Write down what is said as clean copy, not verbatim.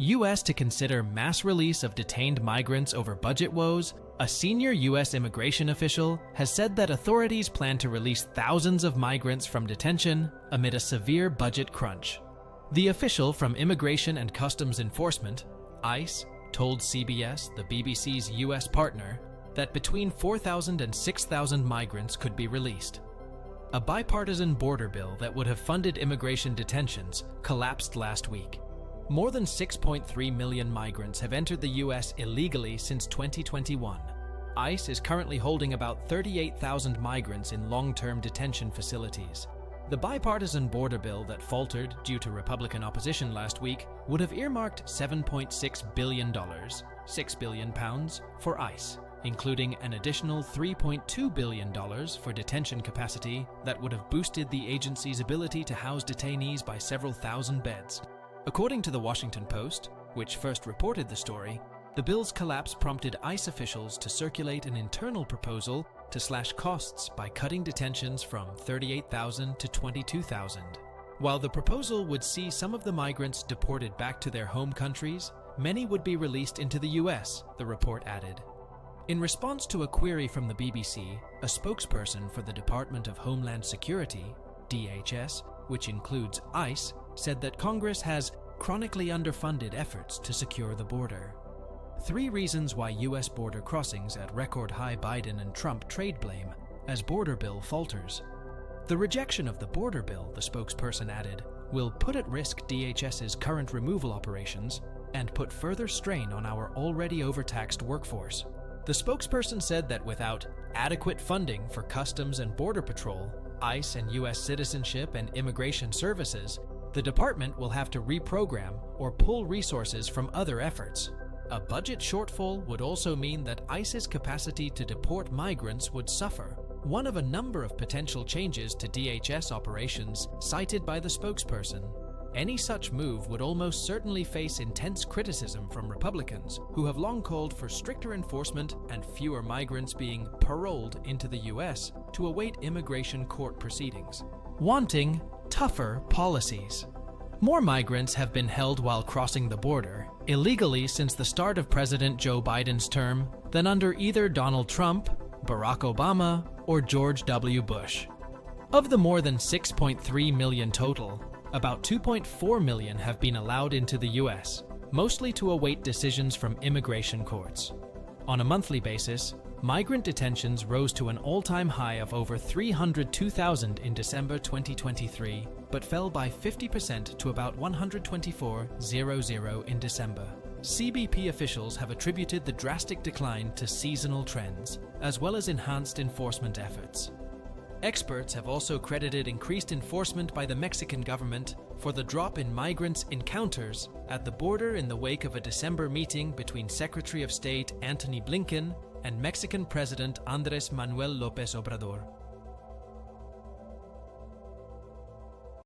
U.S. to consider mass release of detained migrants over budget woes, a senior U.S. immigration official has said that authorities plan to release thousands of migrants from detention amid a severe budget crunch. The official from Immigration and Customs Enforcement, ICE, told CBS, the BBC's U.S. partner, that between 4,000 and 6,000 migrants could be released. A bipartisan border bill that would have funded immigration detentions collapsed last week. More than 6.3 million migrants have entered the U.S. illegally since 2021. ICE is currently holding about 38,000 migrants in long-term detention facilities. The bipartisan border bill that faltered due to Republican opposition last week would have earmarked $7.6 billion, £6 billion, for ICE, including an additional $3.2 billion for detention capacity that would have boosted the agency's ability to house detainees by several thousand beds. According to the Washington Post, which first reported the story, the bill's collapse prompted ICE officials to circulate an internal proposal to slash costs by cutting detentions from 38,000 to 22,000. While the proposal would see some of the migrants deported back to their home countries, many would be released into the U.S., the report added. In response to a query from the BBC, a spokesperson for the Department of Homeland Security, DHS, which includes ICE, said that Congress has chronically underfunded efforts to secure the border. 3 reasons why U.S. border crossings at record-high Biden and Trump trade blame as border bill falters. The rejection of the border bill, the spokesperson added, will put at risk DHS's current removal operations and put further strain on our already overtaxed workforce. The spokesperson said that without adequate funding for Customs and Border Patrol, ICE and U.S. Citizenship and Immigration Services, the department will have to reprogram or pull resources from other efforts. A budget shortfall would also mean that ICE's capacity to deport migrants would suffer, one of a number of potential changes to DHS operations cited by the spokesperson. Any such move would almost certainly face intense criticism from Republicans, who have long called for stricter enforcement and fewer migrants being paroled into the U.S. to await immigration court proceedings, wanting tougher policies. More migrants have been held while crossing the border, illegally since the start of President Joe Biden's term, than under either Donald Trump, Barack Obama, or George W. Bush. Of the more than 6.3 million total, about 2.4 million have been allowed into the U.S., mostly to await decisions from immigration courts. On a monthly basis, migrant detentions rose to an all-time high of over 302,000 in December 2023, but fell by 50% to about 124,000 in December. CBP officials have attributed the drastic decline to seasonal trends, as well as enhanced enforcement efforts. Experts have also credited increased enforcement by the Mexican government for the drop in migrants' encounters at the border in the wake of a December meeting between Secretary of State Antony Blinken and Mexican President Andrés Manuel López Obrador.